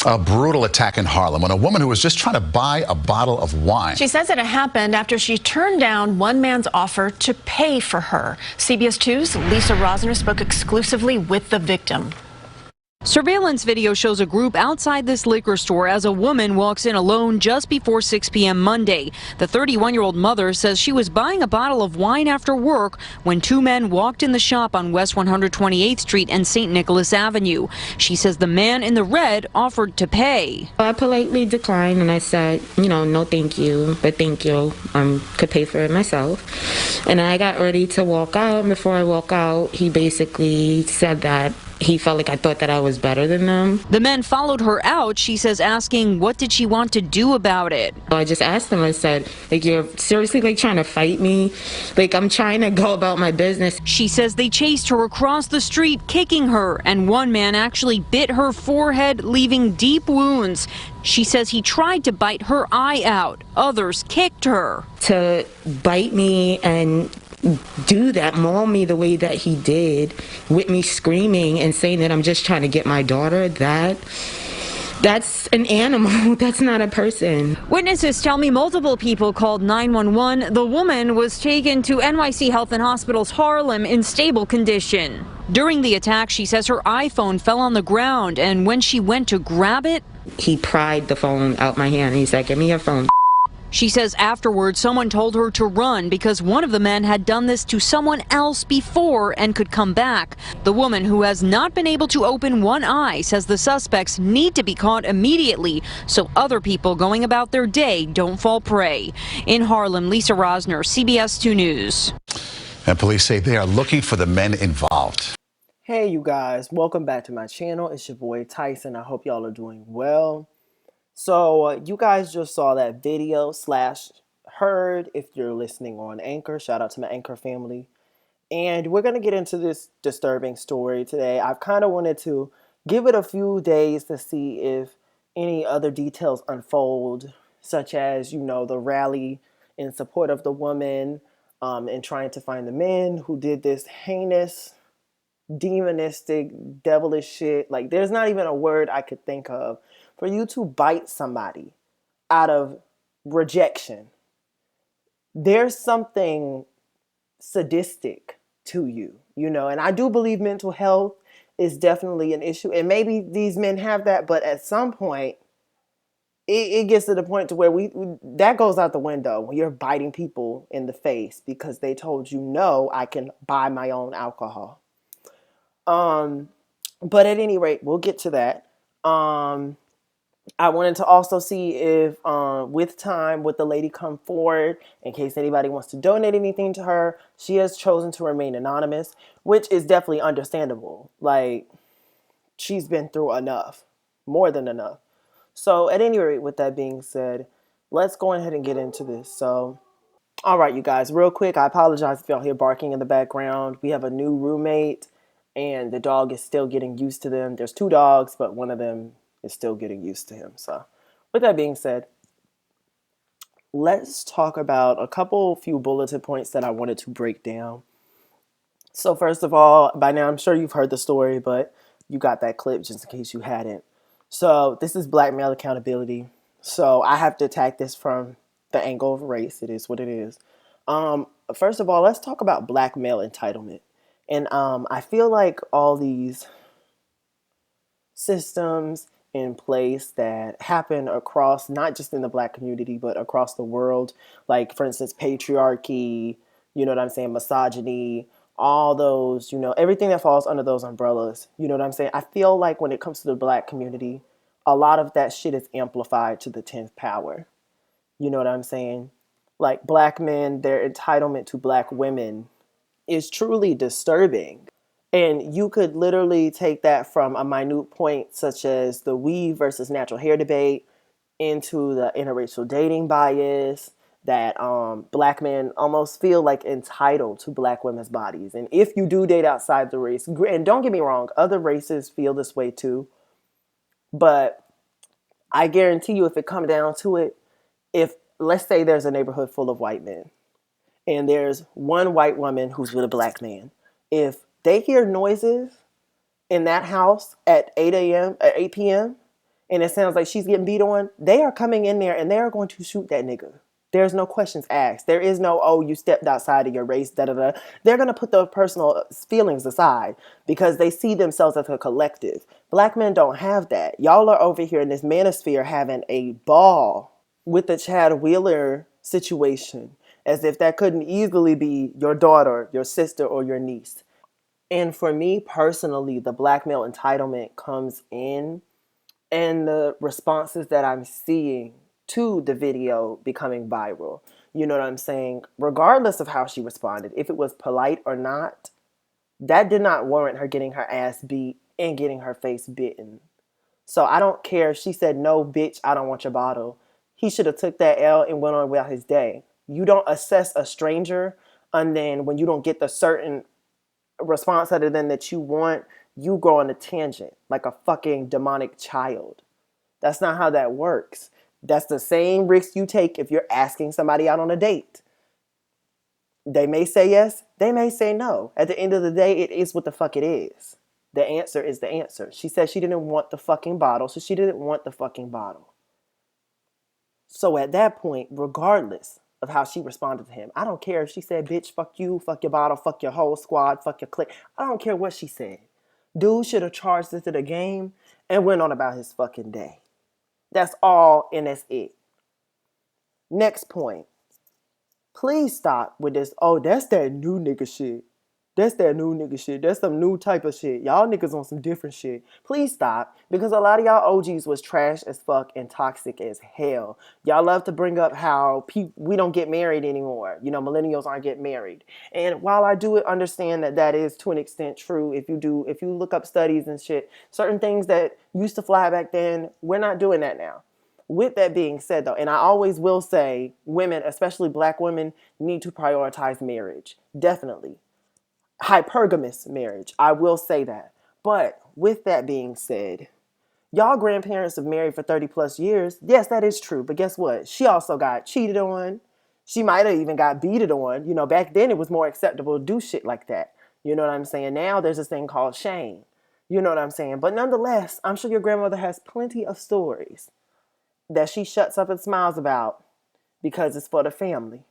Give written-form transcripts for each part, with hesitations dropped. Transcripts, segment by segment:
A brutal attack in Harlem on a woman who was just trying to buy a bottle of wine. She says it happened after she turned down one man's offer to pay for her. CBS 2's Lisa Rosner spoke exclusively with the victim. Surveillance video shows a group outside this liquor store as a woman walks in alone just before 6 p.m. Monday. The 31-year-old mother says she was buying a bottle of wine after work when two men walked in the shop on West 128th Street and St. Nicholas Avenue. She says the man in the red offered to pay. I politely declined and I said, no thank you, but thank you. Could pay for it myself. And I got ready to walk out. And before I walk out, he basically said that he felt like I thought that I was better than them. The men followed her out, she says, asking what did she want to do about it. I just asked him, I said, you're seriously trying to fight me? I'm trying to go about my business. She says they chased her across the street, kicking her, and one man actually bit her forehead, leaving deep wounds. She says he tried to bite her eye out. Others kicked her. To bite me and do that, maul me the way that he did, with me screaming and saying that I'm just trying to get my daughter, that's an animal. That's not a person. Witnesses tell me multiple people called 911. The woman was taken to NYC Health and Hospitals Harlem in stable condition. During the attack, she says her iPhone fell on the ground, and when she went to grab it, he pried the phone out my hand and he said, give me your phone. She says afterwards someone told her to run because one of the men had done this to someone else before and could come back. The woman, who has not been able to open one eye, says the suspects need to be caught immediately so other people going about their day don't fall prey. In Harlem, Lisa Rosner, CBS 2 News. And police say they are looking for the men involved. Hey you guys, welcome back to my channel. It's your boy Tyson. I hope y'all are doing well. So you guys just saw that video / heard if you're listening on Anchor. Shout out to my Anchor family. And we're going to get into this disturbing story today. I've kind of wanted to give it a few days to see if any other details unfold, such as, the rally in support of the woman and trying to find the men who did this heinous, demonistic, devilish shit. There's not even a word I could think of for you to bite somebody out of rejection. There's something sadistic to you, and I do believe mental health is definitely an issue, and maybe these men have that, but at some point it gets to the point to where that goes out the window when you're biting people in the face because they told you, no, I can buy my own alcohol. But at any rate, we'll get to that. I wanted to also see if, with time, would the lady come forward in case anybody wants to donate anything to her. She has chosen to remain anonymous, which is definitely understandable. She's been through enough, more than enough. So at any rate, with that being said, let's go ahead and get into this. So, all right, you guys, real quick, I apologize if y'all hear barking in the background. We have a new roommate and the dog is still getting used to them. There's 2 dogs, but one of them is still getting used to him. So with that being said, let's talk about a few bulleted points that I wanted to break down. So first of all, by now I'm sure you've heard the story, but you got that clip just in case you hadn't. So this is black male accountability. So I have to attack this from the angle of race. It is what it is. First of all, let's talk about black male entitlement. And I feel like all these systems in place that happen across, not just in the black community, but across the world. For instance, patriarchy, misogyny, all those, everything that falls under those umbrellas. You know what I'm saying? I feel like when it comes to the black community, a lot of that shit is amplified to the 10th power. You know what I'm saying? Black men, their entitlement to black women is truly disturbing. And you could literally take that from a minute point such as the weave versus natural hair debate into the interracial dating bias that black men almost feel entitled to black women's bodies. And if you do date outside the race, and don't get me wrong, other races feel this way too. But I guarantee you, if it comes down to it, if let's say there's a neighborhood full of white men and there's one white woman who's with a black man, if they hear noises in that house at 8 p.m. and it sounds like she's getting beat on, they are coming in there and they're going to shoot that nigga. There's no questions asked. There is no, oh, you stepped outside of your race, da-da-da. They're going to put those personal feelings aside because they see themselves as a collective. Black men don't have that. Y'all are over here in this manosphere having a ball with the Chad Wheeler situation, as if that couldn't easily be your daughter, your sister, or your niece. And for me personally, the black male entitlement comes in and the responses that I'm seeing to the video becoming viral. You know what I'm saying? Regardless of how she responded, if it was polite or not, that did not warrant her getting her ass beat and getting her face bitten. So I don't care if she said, no, bitch, I don't want your bottle. He should have took that L and went on about his day. You don't assess a stranger, and then when you don't get the certain response other than that you want, you go on a tangent like a fucking demonic child. That's not how that works. That's the same risk you take if you're asking somebody out on a date. They may say yes, they may say no. At the end of the day, it is what the fuck it is. The answer is the answer. She said she didn't want the fucking bottle, so she didn't want the fucking bottle. So at that point, regardless of how she responded to him, I don't care if she said, bitch, fuck you, fuck your bottle, fuck your whole squad, fuck your clique. I don't care what she said. Dude should have charged into the game and went on about his fucking day. That's all, and that's it. Next point. Please stop with this, oh, that's that new nigga shit. That's that new nigga shit. That's some new type of shit. Y'all niggas on some different shit. Please stop. Because a lot of y'all OGs was trash as fuck and toxic as hell. Y'all love to bring up how we don't get married anymore. You know, millennials aren't getting married. And while I do understand that that is to an extent true, if you look up studies and shit, certain things that used to fly back then, we're not doing that now. With that being said, though, and I always will say women, especially black women, need to prioritize marriage. Definitely. Hypergamous marriage. I will say that. But with that being said, y'all grandparents have married for 30 plus years. Yes, that is true. But guess what? She also got cheated on. She might have even got beated on. You know, back then it was more acceptable to do shit like that. You know what I'm saying? Now there's this thing called shame. You know what I'm saying? But nonetheless, I'm sure your grandmother has plenty of stories that she shuts up and smiles about because it's for the family.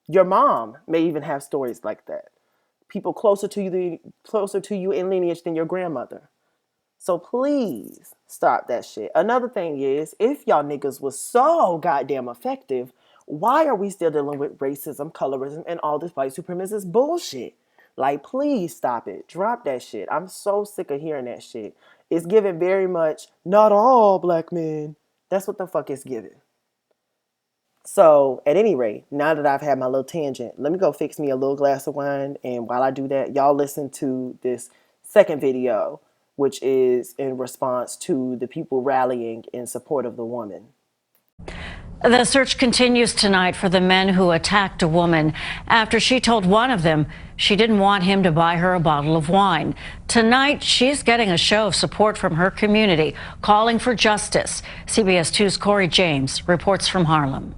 Your mom may even have stories like that. People closer to you in lineage than your grandmother. So please stop that shit. Another thing is, if y'all niggas was so goddamn effective, why are we still dealing with racism, colorism, and all this white supremacist bullshit? Like, please stop it. Drop that shit. I'm so sick of hearing that shit. It's giving very much, not all black men. That's what the fuck it's giving. So, at any rate, now that I've had my little tangent, let me go fix me a little glass of wine. And while I do that, y'all listen to this second video, which is in response to the people rallying in support of the woman. The search continues tonight for the men who attacked a woman after she told one of them she didn't want him to buy her a bottle of wine. Tonight, she's getting a show of support from her community, calling for justice. CBS 2's Corey James reports from Harlem.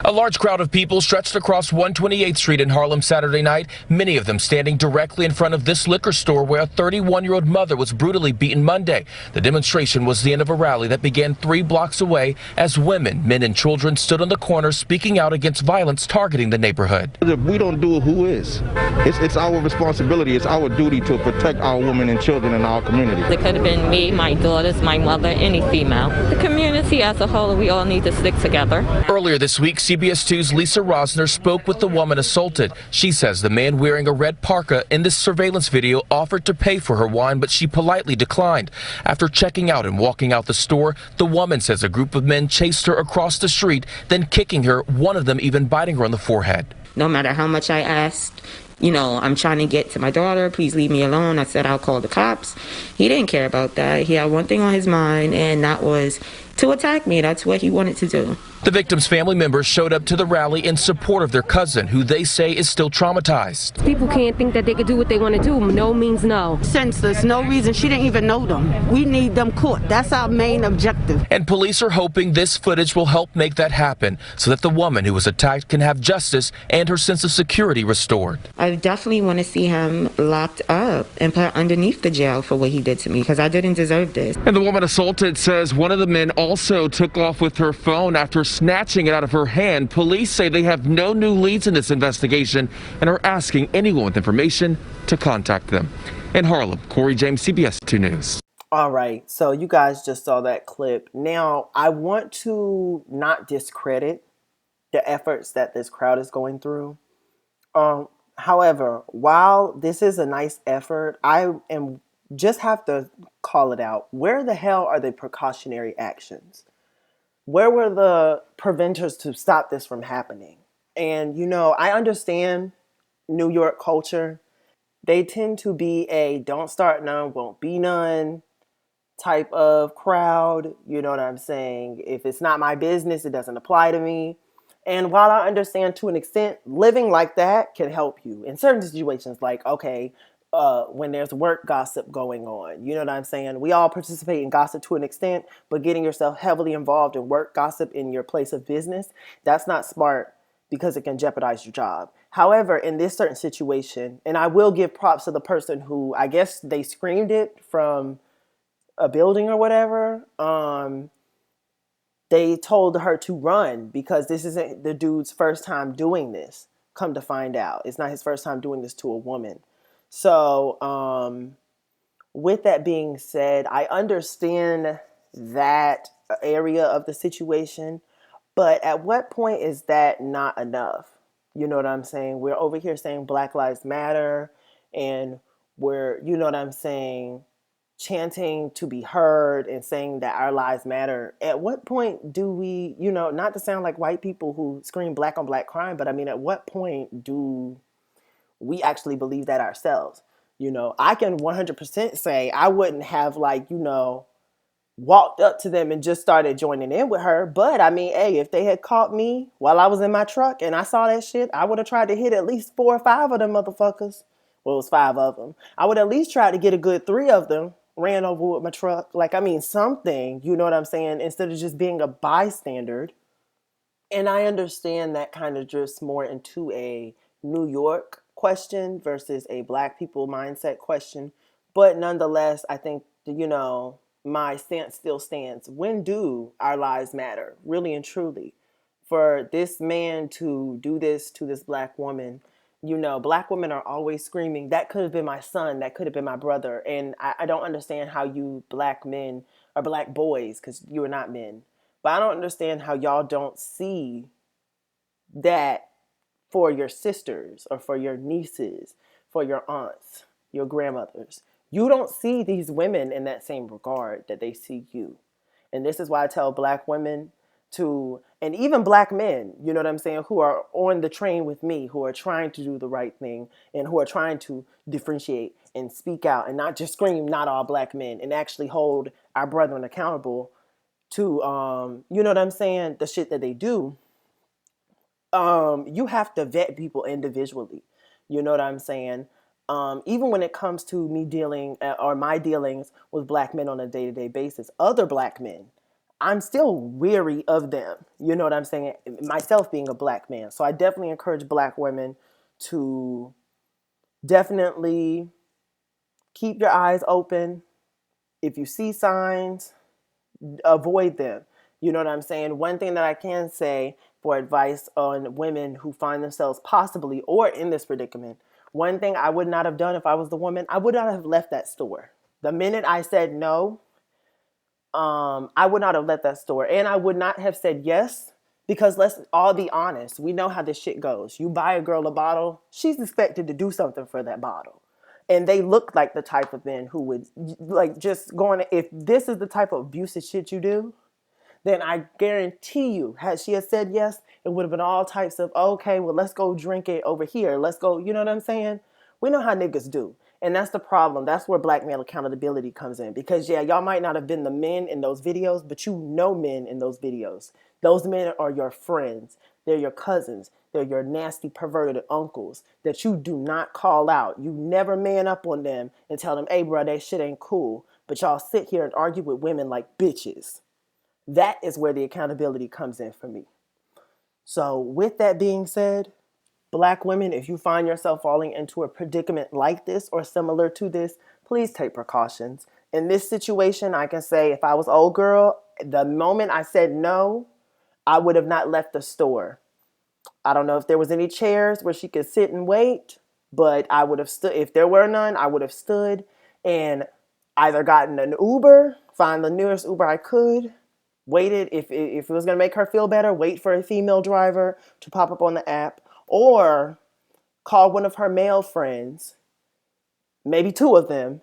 A large crowd of people stretched across 128th Street in Harlem Saturday night, many of them standing directly in front of this liquor store where a 31-year-old mother was brutally beaten Monday. The demonstration was the end of a rally that began 3 blocks away as women, men and children stood on the corner speaking out against violence targeting the neighborhood. If we don't do it, who is? It's our responsibility. It's our duty to protect our women and children in our community. It could have been me, my daughters, my mother, any female. The community as a whole, we all need to stick together. Earlier this week, CBS 2's Lisa Rosner spoke with the woman assaulted. She says the man wearing a red parka in this surveillance video offered to pay for her wine, but she politely declined. After checking out and walking out the store, the woman says a group of men chased her across the street, then kicking her, one of them even biting her on the forehead. No matter how much I asked, you know, I'm trying to get to my daughter, please leave me alone. I said I'll call the cops. He didn't care about that. He had one thing on his mind, and that was to attack me. That's what he wanted to do. The victim's family members showed up to the rally in support of their cousin, who they say is still traumatized. People can't think that they could do what they want to do. No means no. Senseless, no reason. She didn't even know them. We need them caught. That's our main objective. And police are hoping this footage will help make that happen so that the woman who was attacked can have justice and her sense of security restored. I definitely want to see him locked up and put underneath the jail for what he did to me, because I didn't deserve this. And the woman assaulted says one of the men also took off with her phone after snatching it out of her hand. Police say they have no new leads in this investigation and are asking anyone with information to contact them. In Harlem, Corey James, CBS 2 News. All right, so you guys just saw that clip. Now, I want to not discredit the efforts that this crowd is going through. However, while this is a nice effort, I am just have to call it out. Where the hell are the precautionary actions? Where were the preventers to stop this from happening? And, you know, I understand New York culture. They tend to be a don't start none, won't be none type of crowd. You know what I'm saying? If it's not my business, it doesn't apply to me. And while I understand to an extent, living like that can help you in certain situations, like, okay, when there's work gossip going on, you know what I'm saying? We all participate in gossip to an extent, but getting yourself heavily involved in work gossip in your place of business, that's not smart because it can jeopardize your job. However, in this certain situation, and I will give props to the person who, I guess they screamed it from a building or whatever, they told her to run because this isn't the dude's first time doing this. Come to find out, it's not his first time doing this to a woman. So with that being said, I understand that area of the situation, but at what point is that not enough? You know what I'm saying? We're over here saying Black Lives Matter, and we're, you know what I'm saying, chanting to be heard and saying that our lives matter. At what point do we, you know, not to sound like white people who scream black on black crime, but I mean, at what point do we actually believe that ourselves? You know, I can 100% say I wouldn't have, like, you know, walked up to them and just started joining in with her. But I mean, hey, if they had caught me while I was in my truck and I saw that shit, I would have tried to hit at least 4 or 5 of them motherfuckers. Well, it was 5 of them. I would at least try to get a good 3 of them ran over with my truck. Like, I mean, something, you know what I'm saying? Instead of just being a bystander. And I understand that kind of drifts more into a New York question versus a Black people mindset question. But nonetheless, I think, you know, my stance still stands. When do our lives matter, really and truly? For this man to do this to this Black woman, you know, Black women are always screaming, that could have been my son, that could have been my brother. And I don't understand how you Black men or Black boys, because you are not men, but I don't understand how y'all don't see that for your sisters or for your nieces, for your aunts, your grandmothers. You don't see these women in that same regard that they see you. And this is why I tell Black women to, and even Black men, you know what I'm saying, who are on the train with me, who are trying to do the right thing and who are trying to differentiate and speak out and not just scream, not all Black men, and actually hold our brethren accountable to, you know what I'm saying, the shit that they do. You have to vet people individually. You know what I'm saying? Even when it comes to me dealing or my dealings with Black men on a day-to-day basis, other Black men, I'm still weary of them. You know what I'm saying? Myself being a Black man. So I definitely encourage Black women to definitely keep your eyes open. If you see signs, avoid them. You know what I'm saying? One thing that I can say for advice on women who find themselves possibly or in this predicament, one thing I would not have done if I was the woman, I would not have left that store. The minute I said no, I would not have left that store. And I would not have said yes, because let's all be honest. We know how this shit goes. You buy a girl a bottle, she's expected to do something for that bottle. And they look like the type of men who would, like, just going, if this is the type of abusive shit you do, then I guarantee you, had she had said yes, it would have been all types of, okay, well, let's go drink it over here. Let's go, you know what I'm saying? We know how niggas do. And that's the problem. That's where black male accountability comes in. Because, yeah, y'all might not have been the men in those videos, but you know men in those videos. Those men are your friends. They're your cousins. They're your nasty, perverted uncles that you do not call out. You never man up on them and tell them, hey, bro, that shit ain't cool. But y'all sit here and argue with women like bitches. That is where the accountability comes in for me. So with that being said, black women, if you find yourself falling into a predicament like this or similar to this, please take precautions. In this situation, I can say if I was old girl, the moment I said no, I would have not left the store. I don't know if there was any chairs where she could sit and wait, but I would have stood. If there were none, I would have stood and either gotten an Uber, find the nearest Uber I could, waited. If it was going to make her feel better, wait for a female driver to pop up on the app, or call one of her male friends, maybe two of them,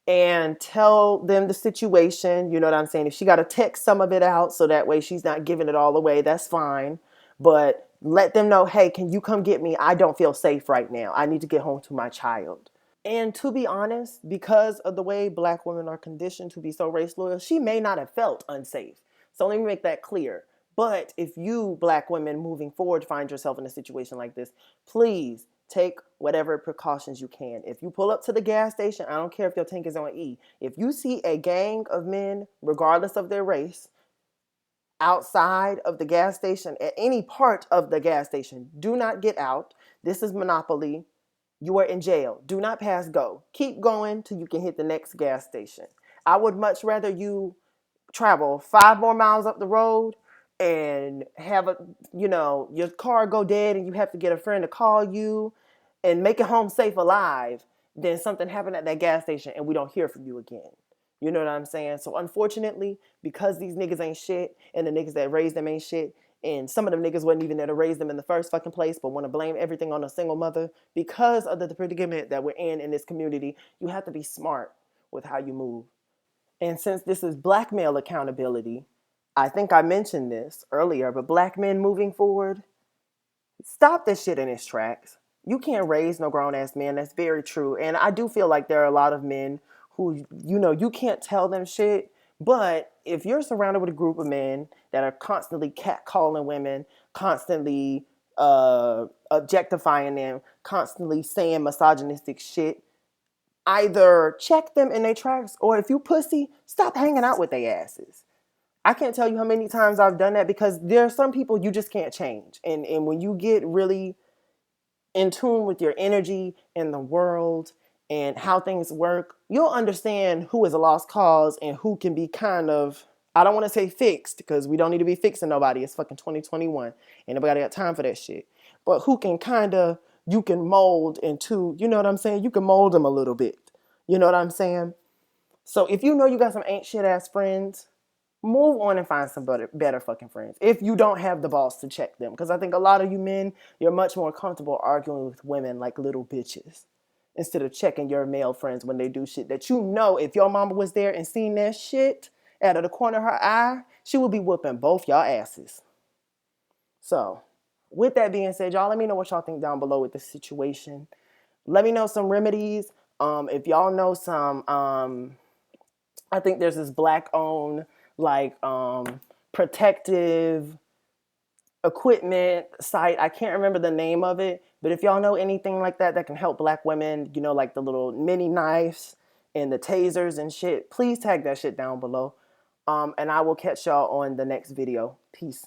and tell them the situation. You know what I'm saying? If she got to text some of it out so that way she's not giving it all away, that's fine. But let them know, hey, can you come get me? I don't feel safe right now. I need to get home to my child. And to be honest, because of the way black women are conditioned to be so race loyal, she may not have felt unsafe. So let me make that clear. But if you, black women, moving forward, find yourself in a situation like this, please take whatever precautions you can. If you pull up to the gas station, I don't care if your tank is on E. If you see a gang of men, regardless of their race, outside of the gas station, at any part of the gas station, do not get out. This is Monopoly. You are in jail. Do not pass go. Keep going till you can hit the next gas station. I would much rather you travel 5 more miles up the road and have your car go dead and you have to get a friend to call you and make it home safe alive than something happen at that gas station and we don't hear from you again. You know what I'm saying? So unfortunately, because these niggas ain't shit and the niggas that raised them ain't shit, and some of them niggas wasn't even there to raise them in the first fucking place, but want to blame everything on a single mother because of the predicament that we're in this community, you have to be smart with how you move. And since this is black male accountability, I think I mentioned this earlier, but black men moving forward, stop this shit in its tracks. You can't raise no grown-ass man. That's very true. And I do feel like there are a lot of men who, you can't tell them shit. But if you're surrounded with a group of men that are constantly catcalling women, constantly objectifying them, constantly saying misogynistic shit, either check them in their tracks, or if you pussy, stop hanging out with their asses. I can't tell you how many times I've done that because there are some people you just can't change. And when you get really in tune with your energy and the world and how things work, you'll understand who is a lost cause and who can be kind of, I don't want to say fixed because we don't need to be fixing nobody. It's fucking 2021. Ain't nobody got time for that shit. But who can you can mold into, you know what I'm saying? You can mold them a little bit. You know what I'm saying? So if you know you got some ain't shit ass friends, move on and find some better fucking friends. If you don't have the balls to check them. Because I think a lot of you men, you're much more comfortable arguing with women like little bitches instead of checking your male friends when they do shit that you know if your mama was there and seen that shit out of the corner of her eye, she would be whooping both y'all asses. So, with that being said, y'all let me know what y'all think down below with this situation. Let me know some remedies. If y'all know some, I think there's this black-owned protective equipment site. I can't remember the name of it, but if y'all know anything like that can help black women, like the little mini knives and the tasers and shit, please tag that shit down below. And I will catch y'all on the next video. Peace.